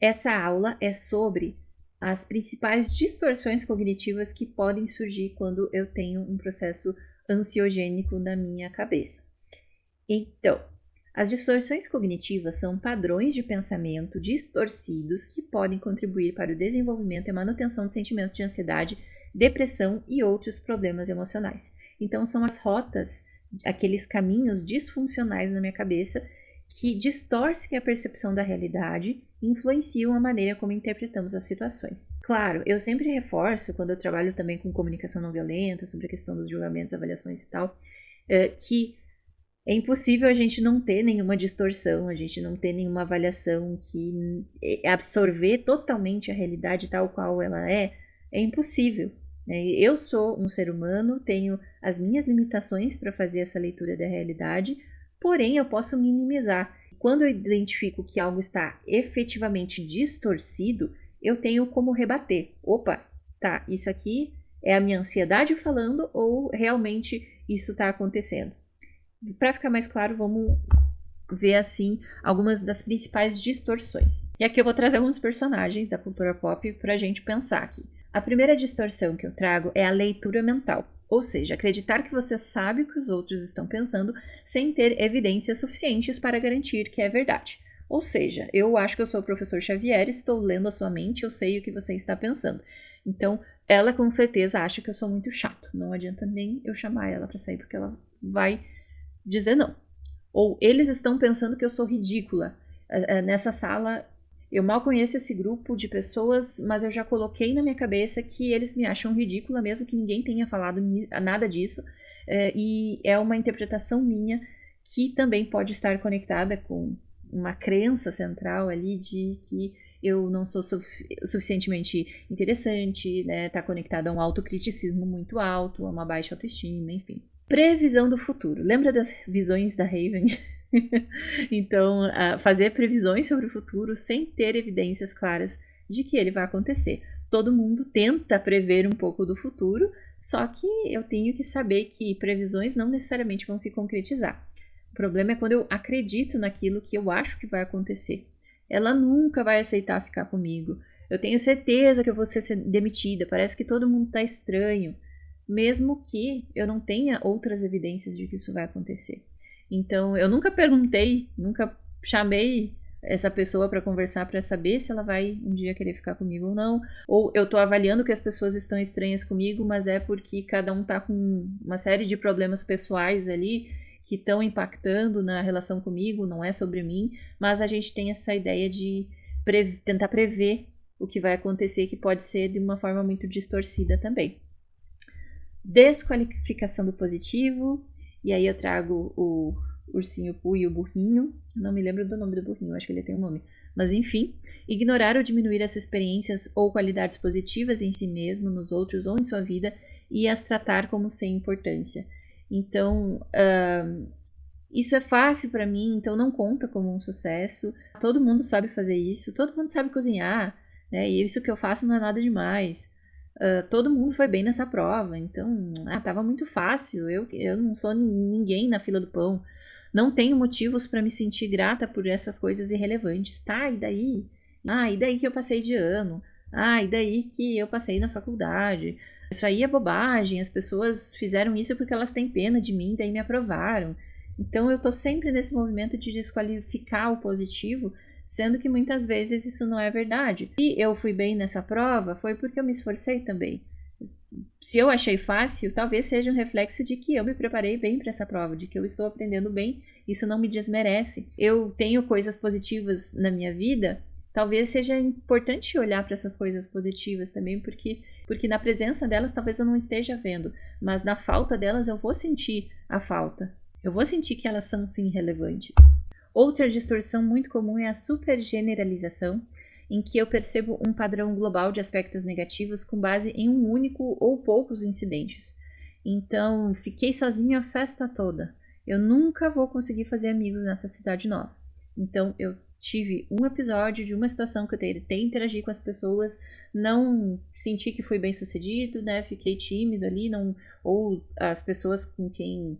Essa aula é sobre as principais distorções cognitivas que podem surgir quando eu tenho um processo ansiogênico na minha cabeça. Então, as distorções cognitivas são padrões de pensamento distorcidos que podem contribuir para o desenvolvimento e manutenção de sentimentos de ansiedade, depressão e outros problemas emocionais. Então, são as rotas, aqueles caminhos disfuncionais na minha cabeça que distorcem a percepção da realidade e influenciam a maneira como interpretamos as situações. Claro, eu sempre reforço, quando eu trabalho também com comunicação não violenta, sobre a questão dos julgamentos, avaliações e tal, que é impossível a gente não ter nenhuma distorção, a gente não ter nenhuma avaliação que absorver totalmente a realidade tal qual ela é impossível. Eu sou um ser humano, tenho as minhas limitações para fazer essa leitura da realidade, porém eu posso minimizar. Quando eu identifico que algo está efetivamente distorcido, eu tenho como rebater. Opa, tá, isso aqui é a minha ansiedade falando ou realmente isso está acontecendo? Para ficar mais claro, vamos ver assim algumas das principais distorções. E aqui eu vou trazer alguns personagens da cultura pop para a gente pensar aqui. A primeira distorção que eu trago é a leitura mental, ou seja, acreditar que você sabe o que os outros estão pensando sem ter evidências suficientes para garantir que é verdade. Ou seja, eu acho que eu sou o professor Xavier, estou lendo a sua mente, eu sei o que você está pensando. Então, ela com certeza acha que eu sou muito chato. Não adianta nem eu chamar ela para sair, porque ela vai dizer não. Ou eles estão pensando que eu sou ridícula. Nessa sala, eu mal conheço esse grupo de pessoas, mas eu já coloquei na minha cabeça que eles me acham ridícula, mesmo que ninguém tenha falado nada disso. E é uma interpretação minha que também pode estar conectada com uma crença central ali de que eu não sou suficientemente interessante, né? Tá conectada a um autocriticismo muito alto, a uma baixa autoestima, enfim. Previsão do futuro. Lembra das visões da Raven? Então, fazer previsões sobre o futuro sem ter evidências claras de que ele vai acontecer. Todo mundo tenta prever um pouco do futuro, só que eu tenho que saber que previsões não necessariamente vão se concretizar. O problema é quando eu acredito naquilo que eu acho que vai acontecer. Ela nunca vai aceitar ficar comigo. Eu tenho certeza que eu vou ser demitida. Parece que todo mundo está estranho, mesmo que eu não tenha outras evidências de que isso vai acontecer. Então, eu nunca perguntei, nunca chamei essa pessoa para conversar para saber se ela vai um dia querer ficar comigo ou não. Ou eu tô avaliando que as pessoas estão estranhas comigo, mas é porque cada um tá com uma série de problemas pessoais ali que estão impactando na relação comigo, não é sobre mim, mas a gente tem essa ideia de tentar prever o que vai acontecer, que pode ser de uma forma muito distorcida também. Desqualificação do positivo, e aí eu trago o ursinho Pooh e o burrinho. Não me lembro do nome do burrinho, acho que ele tem um nome. Mas enfim, ignorar ou diminuir essas experiências ou qualidades positivas em si mesmo, nos outros ou em sua vida e as tratar como sem importância. Então, isso é fácil para mim, então não conta como um sucesso. Todo mundo sabe fazer isso, todo mundo sabe cozinhar, né? E isso que eu faço não é nada demais. Todo mundo foi bem nessa prova, então tava muito fácil. Eu não sou ninguém na fila do pão. Não tenho motivos para me sentir grata por essas coisas irrelevantes. Tá, e daí? E daí que eu passei de ano? E daí que eu passei na faculdade? Isso aí é bobagem. As pessoas fizeram isso porque elas têm pena de mim, daí me aprovaram. Então eu tô sempre nesse movimento de desqualificar o positivo, sendo que muitas vezes isso não é verdade. Se eu fui bem nessa prova, foi porque eu me esforcei também. Se eu achei fácil, talvez seja um reflexo de que eu me preparei bem para essa prova, de que eu estou aprendendo bem, isso não me desmerece. Eu tenho coisas positivas na minha vida, talvez seja importante olhar para essas coisas positivas também, porque na presença delas talvez eu não esteja vendo, mas na falta delas eu vou sentir a falta. Eu vou sentir que elas são sim relevantes. Outra distorção muito comum é a supergeneralização, em que eu percebo um padrão global de aspectos negativos com base em um único ou poucos incidentes. Então, fiquei sozinha a festa toda. Eu nunca vou conseguir fazer amigos nessa cidade nova. Então, eu tive um episódio de uma situação que eu tentei interagir com as pessoas, não senti que foi bem sucedido, né? Fiquei tímido ali, ou as pessoas com quem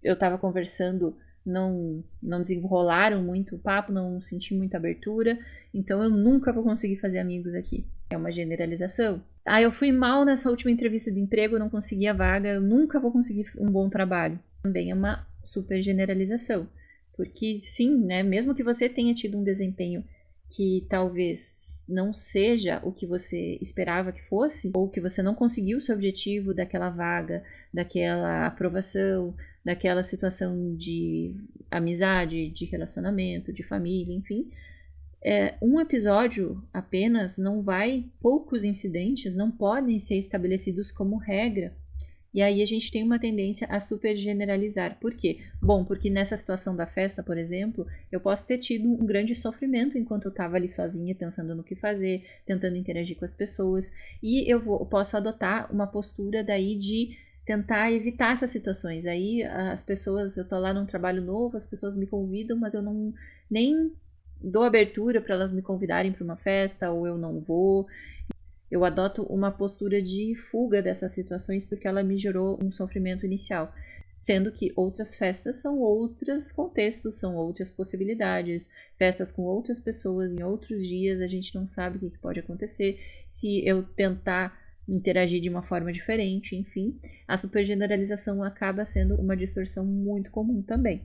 eu estava conversando não desenrolaram muito o papo, não senti muita abertura, então eu nunca vou conseguir fazer amigos aqui. É uma generalização. Ah, eu fui mal nessa última entrevista de emprego, eu não consegui a vaga, eu nunca vou conseguir um bom trabalho. Também é uma super generalização. Porque sim, né, mesmo que você tenha tido um desempenho que talvez não seja o que você esperava que fosse, ou que você não conseguiu o seu objetivo daquela vaga, daquela aprovação, daquela situação de amizade, de relacionamento, de família, enfim. Um episódio apenas não vai, poucos incidentes não podem ser estabelecidos como regra. E aí a gente tem uma tendência a super generalizar. Por quê? Bom, porque nessa situação da festa, por exemplo, eu posso ter tido um grande sofrimento enquanto eu estava ali sozinha, pensando no que fazer, tentando interagir com as pessoas. E eu posso adotar uma postura daí de tentar evitar essas situações. Aí as pessoas, eu tô lá num trabalho novo, as pessoas me convidam, mas eu não nem dou abertura para elas me convidarem para uma festa, ou eu não vou. Eu adoto uma postura de fuga dessas situações porque ela me gerou um sofrimento inicial. Sendo que outras festas são outros contextos, são outras possibilidades. Festas com outras pessoas em outros dias, a gente não sabe o que pode acontecer. Se eu tentar interagir de uma forma diferente, enfim, a supergeneralização acaba sendo uma distorção muito comum também.